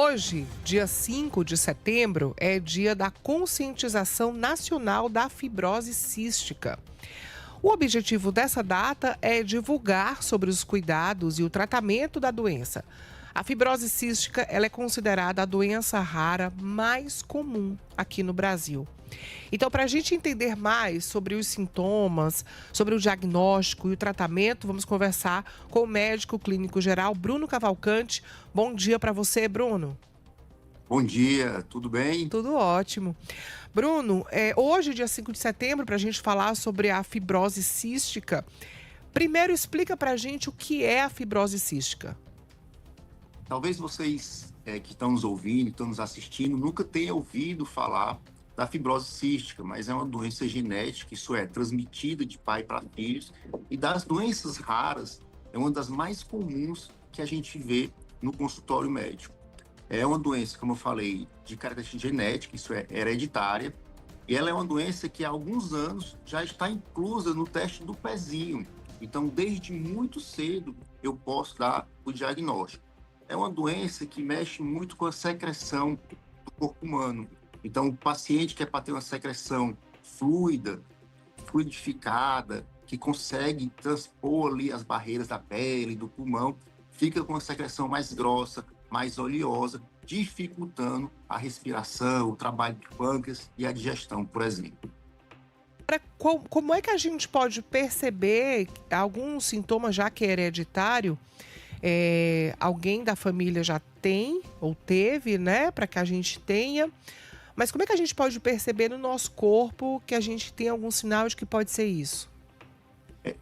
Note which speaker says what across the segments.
Speaker 1: Hoje, dia 5 de setembro, é dia da conscientização nacional da fibrose cística. O objetivo dessa data é divulgar sobre os cuidados e o tratamento da doença. A fibrose cística, ela é considerada a doença rara mais comum aqui no Brasil. Então, para a gente entender mais sobre os sintomas, sobre o diagnóstico e o tratamento, vamos conversar com o médico clínico geral Bruno Cavalcante. Bom dia para você, Bruno.
Speaker 2: Bom dia, tudo bem?
Speaker 1: Tudo ótimo. Bruno, hoje, dia 5 de setembro, para a gente falar sobre a fibrose cística. Primeiro, explica para a gente o que é a fibrose cística.
Speaker 2: Talvez vocês que estão nos ouvindo, estão nos assistindo, nunca tenham ouvido falar da fibrose cística, mas é uma doença genética, isso é, transmitida de pai para filhos, e das doenças raras, é uma das mais comuns que a gente vê no consultório médico. É uma doença, como eu falei, de característica genética, isso é, hereditária, e ela é uma doença que há alguns anos já está inclusa no teste do pezinho. Então, desde muito cedo, eu posso dar o diagnóstico. É uma doença que mexe muito com a secreção do corpo humano. Então, o paciente que é para ter uma secreção fluida, fluidificada, que consegue transpor ali as barreiras da pele, do pulmão, fica com uma secreção mais grossa, mais oleosa, dificultando a respiração, o trabalho do pâncreas e a digestão, por exemplo.
Speaker 1: Como é que a gente pode perceber alguns sintomas, já que é hereditário? Alguém da família já tem ou teve, né? Para que a gente tenha. Mas como é que a gente pode perceber no nosso corpo que a gente tem algum sinal de que pode ser isso?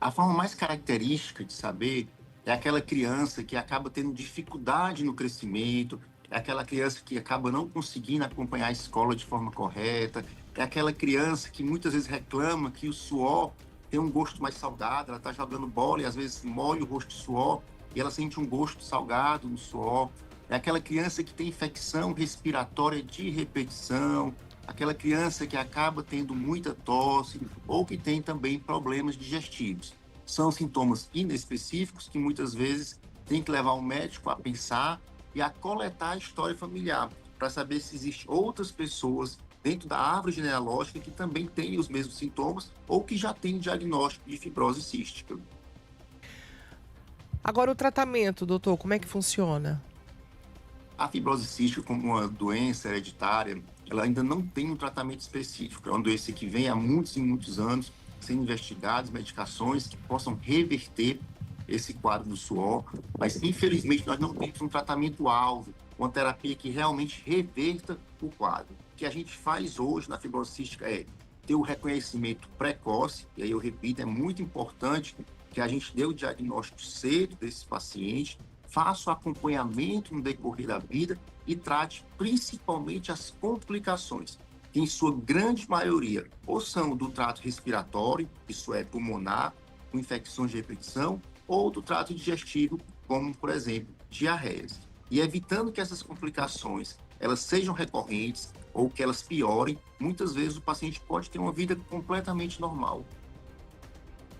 Speaker 2: A forma mais característica de saber é aquela criança que acaba tendo dificuldade no crescimento, é aquela criança que acaba não conseguindo acompanhar a escola de forma correta, é aquela criança que muitas vezes reclama que o suor tem um gosto mais salgado, ela está jogando bola e às vezes molha o rosto de suor e ela sente um gosto salgado no suor. É aquela criança que tem infecção respiratória de repetição, aquela criança que acaba tendo muita tosse ou que tem também problemas digestivos. São sintomas inespecíficos que muitas vezes tem que levar o médico a pensar e a coletar a história familiar para saber se existem outras pessoas dentro da árvore genealógica que também têm os mesmos sintomas ou que já têm diagnóstico de fibrose cística.
Speaker 1: Agora, o tratamento, doutor, como é que funciona?
Speaker 2: A fibrose cística, como uma doença hereditária, ela ainda não tem um tratamento específico. É uma doença que vem há muitos e muitos anos sendo investigadas, medicações que possam reverter esse quadro do suor, mas infelizmente nós não temos um tratamento-alvo, uma terapia que realmente reverta o quadro. O que a gente faz hoje na fibrose cística é ter o reconhecimento precoce, e aí eu repito, é muito importante que a gente dê o diagnóstico cedo desses pacientes, faça o acompanhamento no decorrer da vida e trate principalmente as complicações, que em sua grande maioria ou são do trato respiratório, isso é pulmonar, com infecções de repetição, ou do trato digestivo, como, por exemplo, diarreias. E evitando que essas complicações elas sejam recorrentes ou que elas piorem, muitas vezes o paciente pode ter uma vida completamente normal.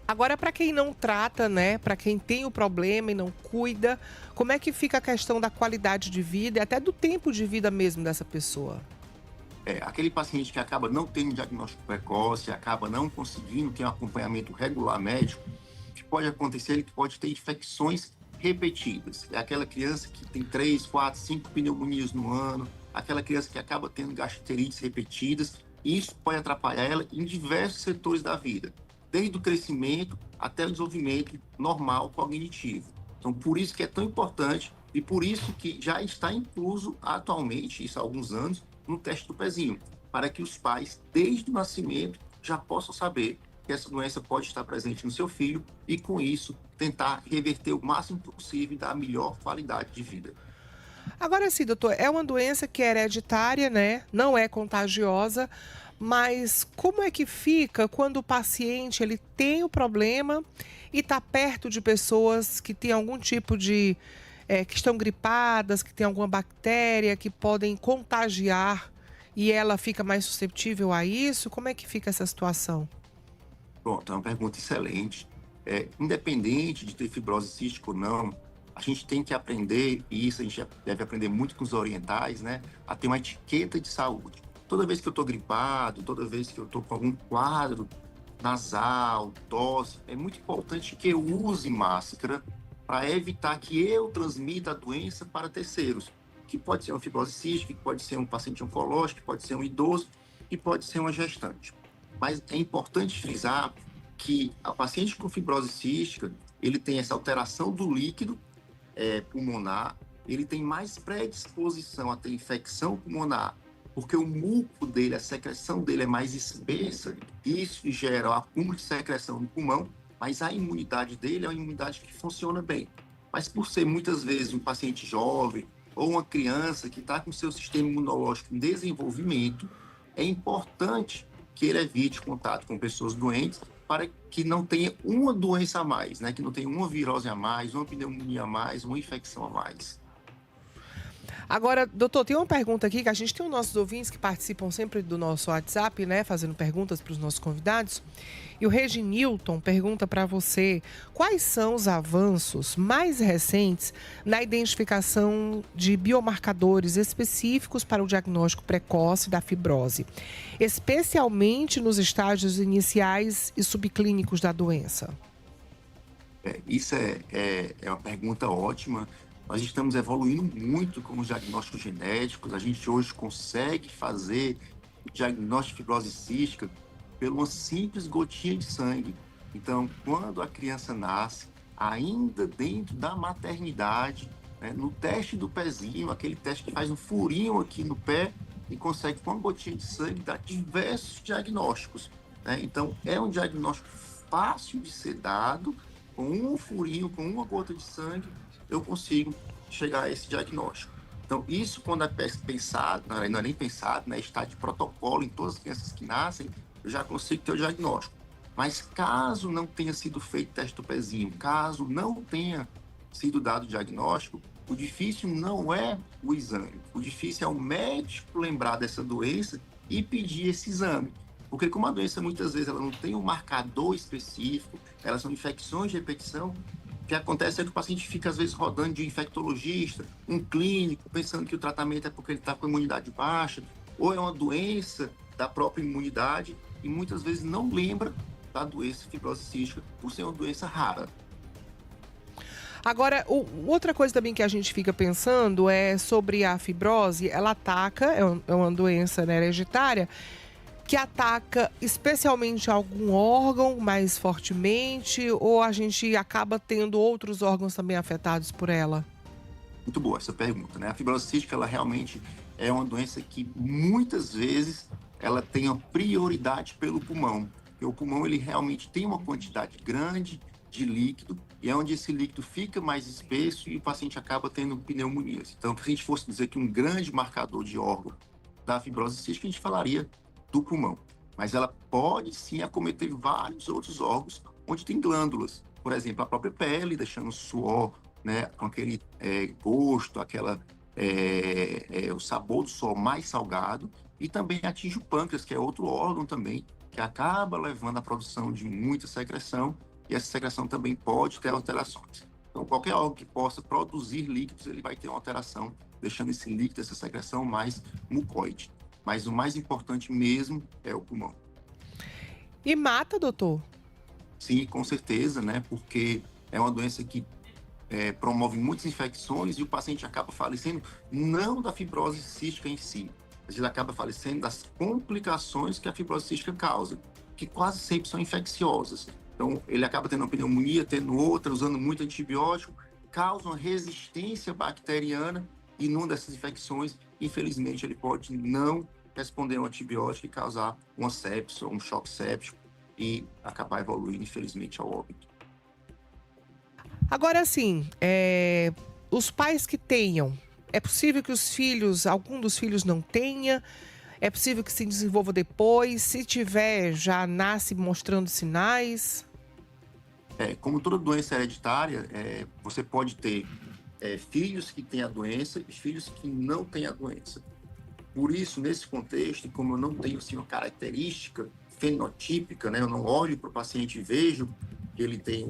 Speaker 1: Agora, para quem não trata, né? Para quem tem o problema e não cuida, como é que fica a questão da qualidade de vida e até do tempo de vida mesmo dessa pessoa?
Speaker 2: Aquele paciente que acaba não tendo um diagnóstico precoce, acaba não conseguindo ter um acompanhamento regular médico, o que pode acontecer, ele pode ter infecções repetidas. É aquela criança que tem 3, 4, 5 pneumonias no ano, aquela criança que acaba tendo gastroenterites repetidas, e isso pode atrapalhar ela em diversos setores da vida, desde o crescimento até o desenvolvimento normal cognitivo. Então, por isso que é tão importante e por isso que já está incluso atualmente, isso há alguns anos, no teste do pezinho, para que os pais, desde o nascimento, já possam saber que essa doença pode estar presente no seu filho e, com isso, tentar reverter o máximo possível e dar a melhor qualidade de vida.
Speaker 1: Agora sim, doutor, é uma doença que é hereditária, né? Não é contagiosa, mas como é que fica quando o paciente ele tem o problema e está perto de pessoas que têm algum tipo de que estão gripadas, que têm alguma bactéria, que podem contagiar e ela fica mais susceptível a isso? Como é que fica essa situação?
Speaker 2: Pronto, é uma pergunta excelente. Independente de ter fibrose cística ou não, a gente tem que aprender, e isso a gente deve aprender muito com os orientais, né? A ter uma etiqueta de saúde. Toda vez que eu estou gripado, toda vez que eu estou com algum quadro nasal, tosse, é muito importante que eu use máscara para evitar que eu transmita a doença para terceiros, que pode ser uma fibrose cística, que pode ser um paciente oncológico, que pode ser um idoso, que pode ser uma gestante. Mas é importante frisar que o paciente com fibrose cística, ele tem essa alteração do líquido pulmonar, ele tem mais predisposição a ter infecção pulmonar, porque o muco dele, a secreção dele é mais espessa, isso gera o acúmulo de secreção no pulmão, mas a imunidade dele é uma imunidade que funciona bem. Mas por ser muitas vezes um paciente jovem ou uma criança que está com seu sistema imunológico em desenvolvimento, é importante que ele evite contato com pessoas doentes para que não tenha uma doença a mais, né? Que não tenha uma virose a mais, uma pneumonia a mais, uma infecção a mais.
Speaker 1: Agora, doutor, tem uma pergunta aqui que a gente tem os nossos ouvintes que participam sempre do nosso WhatsApp, né, fazendo perguntas para os nossos convidados. E o Reginilton pergunta para você quais são os avanços mais recentes na identificação de biomarcadores específicos para o diagnóstico precoce da fibrose, especialmente nos estágios iniciais e subclínicos da doença.
Speaker 2: Isso é uma pergunta ótima. Nós estamos evoluindo muito com os diagnósticos genéticos. A gente hoje consegue fazer o diagnóstico de fibrose cística por uma simples gotinha de sangue. Então, quando a criança nasce, ainda dentro da maternidade, né, no teste do pezinho, aquele teste que faz um furinho aqui no pé e consegue, com uma gotinha de sangue, dar diversos diagnósticos, né? Então, é um diagnóstico fácil de ser dado, com um furinho, com uma gota de sangue, eu consigo chegar a esse diagnóstico. Então, isso quando é pensado, não é nem pensado, né, está de protocolo em todas as crianças que nascem, eu já consigo ter o diagnóstico. Mas caso não tenha sido feito teste do pezinho, caso não tenha sido dado o diagnóstico, o difícil não é o exame, o difícil é o médico lembrar dessa doença e pedir esse exame. Porque como a doença muitas vezes ela não tem um marcador específico, elas são infecções de repetição, o que acontece é que o paciente fica às vezes rodando de um infectologista, um clínico, pensando que o tratamento é porque ele está com a imunidade baixa, ou é uma doença da própria imunidade, e muitas vezes não lembra da doença fibrose cística por ser uma doença rara.
Speaker 1: Agora, outra coisa também que a gente fica pensando é sobre a fibrose. Ela ataca, é uma doença, né, hereditária, que ataca especialmente algum órgão mais fortemente, ou a gente acaba tendo outros órgãos também afetados por ela?
Speaker 2: Muito boa essa pergunta, né? A fibrose cística, ela realmente é uma doença que muitas vezes ela tem a prioridade pelo pulmão. Porque o pulmão, ele realmente tem uma quantidade grande de líquido e é onde esse líquido fica mais espesso e o paciente acaba tendo pneumonias. Então, se a gente fosse dizer que um grande marcador de órgão da fibrose cística, a gente falaria do pulmão. Mas ela pode sim acometer vários outros órgãos onde tem glândulas. Por exemplo, a própria pele, deixando suor, né, com aquele gosto, o sabor do suor mais salgado, e também atinge o pâncreas, que é outro órgão também, que acaba levando à produção de muita secreção, e essa secreção também pode ter alterações. Então, qualquer órgão que possa produzir líquidos, ele vai ter uma alteração, deixando esse líquido, essa secreção mais mucoide. Mas o mais importante mesmo é o pulmão.
Speaker 1: E mata, doutor?
Speaker 2: Sim, com certeza, né? Porque é uma doença que promove muitas infecções e o paciente acaba falecendo não da fibrose cística em si, mas ele acaba falecendo das complicações que a fibrose cística causa, que quase sempre são infecciosas. Então, ele acaba tendo uma pneumonia, tendo outra, usando muito antibiótico, causa uma resistência bacteriana e numa dessas infecções, infelizmente, ele pode não responder ao antibiótico e causar uma sepse ou um choque séptico e acabar evoluindo, infelizmente, ao óbito.
Speaker 1: Agora, assim, os pais que tenham, é possível que algum dos filhos não tenha? É possível que se desenvolva depois? Se tiver, já nasce mostrando sinais?
Speaker 2: Como toda doença hereditária, você pode ter filhos que têm a doença e filhos que não têm a doença. Por isso, nesse contexto, como eu não tenho assim, uma característica fenotípica, né, eu não olho para o paciente e vejo que ele tem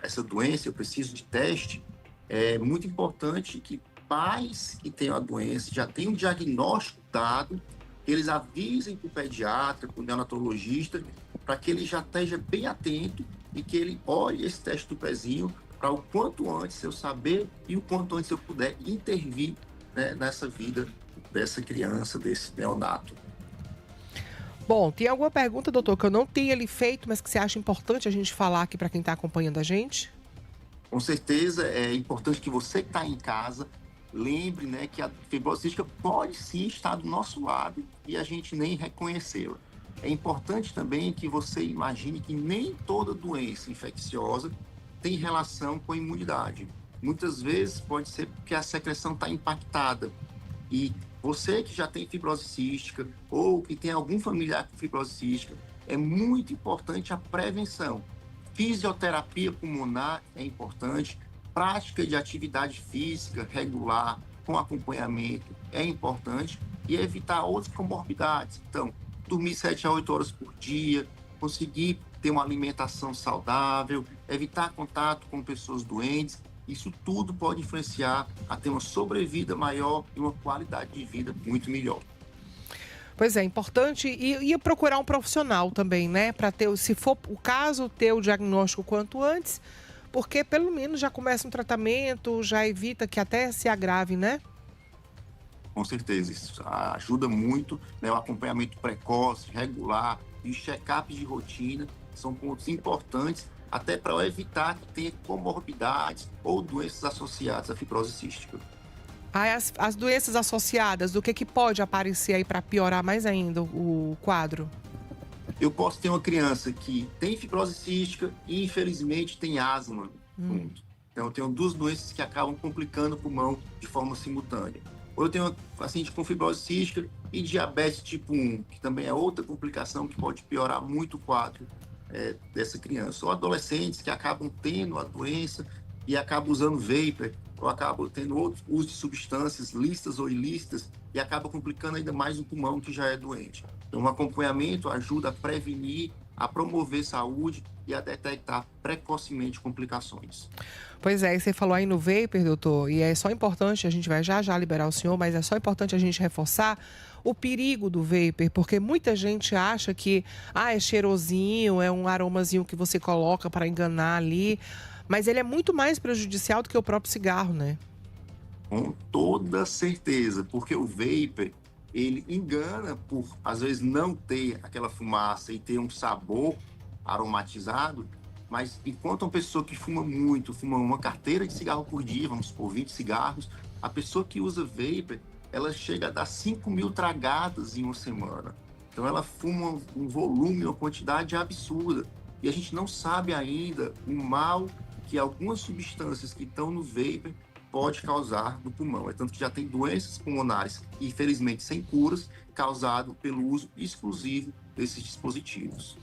Speaker 2: essa doença, eu preciso de teste, É muito importante que pais que tenham a doença, já tenham um diagnóstico dado, eles avisem para o pediatra, para o neonatologista, para que ele já esteja bem atento e que ele olhe esse teste do pezinho para o quanto antes eu saber e o quanto antes eu puder intervir, né, nessa vida dessa criança, desse neonato.
Speaker 1: Bom, tem alguma pergunta, doutor, que eu não tenha lhe feito, mas que você acha importante a gente falar aqui para quem está acompanhando a gente?
Speaker 2: Com certeza é importante que você que está em casa lembre, né, que a fibrose cística pode sim estar do nosso lado e a gente nem reconhecê-la. É importante também que você imagine que nem toda doença infecciosa tem relação com a imunidade. Muitas vezes pode ser porque a secreção está impactada e você que já tem fibrose cística ou que tem algum familiar com fibrose cística, é muito importante a prevenção. Fisioterapia pulmonar é importante, prática de atividade física regular com acompanhamento é importante e evitar outras comorbidades. Então, dormir 7 a 8 horas por dia, conseguir ter uma alimentação saudável, evitar contato com pessoas doentes, isso tudo pode influenciar a ter uma sobrevida maior e uma qualidade de vida muito melhor.
Speaker 1: Pois é, importante e procurar um profissional também, né? Para ter, se for o caso, ter o diagnóstico quanto antes, porque pelo menos já começa um tratamento, já evita que até se agrave, né?
Speaker 2: Com certeza, isso ajuda muito, né? O acompanhamento precoce, regular e check-ups de rotina são pontos importantes até para evitar que tenha comorbidades ou doenças associadas à fibrose cística.
Speaker 1: Aí as doenças associadas, do que pode aparecer aí para piorar mais ainda o quadro?
Speaker 2: Eu posso ter uma criança que tem fibrose cística e infelizmente tem asma junto. Então eu tenho duas doenças que acabam complicando o pulmão de forma simultânea. Ou eu tenho uma paciente com fibrose cística e diabetes tipo 1, que também é outra complicação que pode piorar muito o quadro dessa criança. Ou adolescentes que acabam tendo a doença e acabam usando vapor, ou acabam tendo outros uso de substâncias lícitas ou ilícitas e acaba complicando ainda mais o pulmão que já é doente. Então, o acompanhamento ajuda a prevenir, a promover saúde e a detectar precocemente complicações.
Speaker 1: Pois é, e você falou aí no vapor, doutor, e é só importante, a gente vai já já liberar o senhor, mas é só importante a gente reforçar o perigo do vapor, porque muita gente acha que é cheirosinho, é um aromazinho que você coloca para enganar ali, mas ele é muito mais prejudicial do que o próprio cigarro, né?
Speaker 2: Com toda certeza, porque o vapor, ele engana por, às vezes, não ter aquela fumaça e ter um sabor aromatizado, mas enquanto uma pessoa que fuma muito, fuma uma carteira de cigarro por dia, vamos supor, 20 cigarros, a pessoa que usa vapor, ela chega a dar 5.000 tragadas em uma semana. Então ela fuma um volume, uma quantidade absurda. E a gente não sabe ainda o mal que algumas substâncias que estão no vapor pode causar no pulmão. É tanto que já tem doenças pulmonares, infelizmente sem curas, causado pelo uso exclusivo desses dispositivos.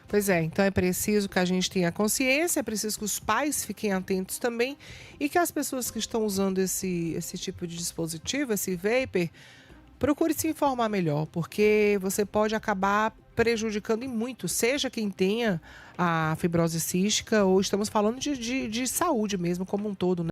Speaker 1: Pois é, então é preciso que a gente tenha consciência, é preciso que os pais fiquem atentos também e que as pessoas que estão usando esse tipo de dispositivo, esse vapor, procure se informar melhor, porque você pode acabar prejudicando em muito, seja quem tenha a fibrose cística ou estamos falando de saúde mesmo como um todo, né?